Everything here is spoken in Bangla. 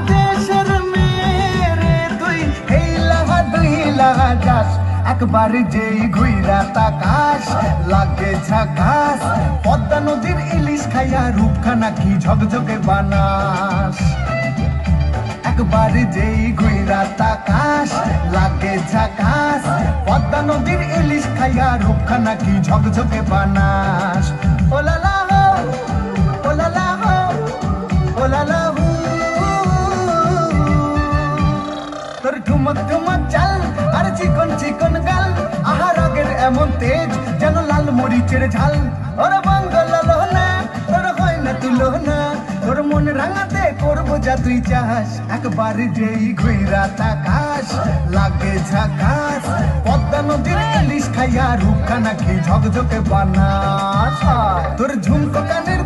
দেশের মেরে তুই এই লাহা দুই লাহা যাস একবার যেই ঘুইরা তাকাস লাগে ঝাকাস পদ্মা নদীর ইলিশ খাইয়া রূপখানা কি ঝকঝকে বানাস একবার যেই ঘুইরা তাকাস লাগে ঝাকাস পদ্মা নদীর ইলিশ খাইয়া রূপখানা কি ঝকঝকে বানাস ওলালা হো ওলালা হো ওলালা হো তোর ঠুমক ঠুমক চাল আর চিকন চিকন গাল আহার আগের এমন তেজ যেন লাল মরিচের ঝাল ওর বাঙ্গলাল না তোর হয় না তুলো না তোর মন রাঙাতে করবো যা তুই চাস একবার যেই ঘুইরা তাকাস লাগে ঝাকাস পদ্মা নদীর ইলিশ খাইয়া রূপখানা কি ঝকঝকে বানাস তোর ঝুমকো কানের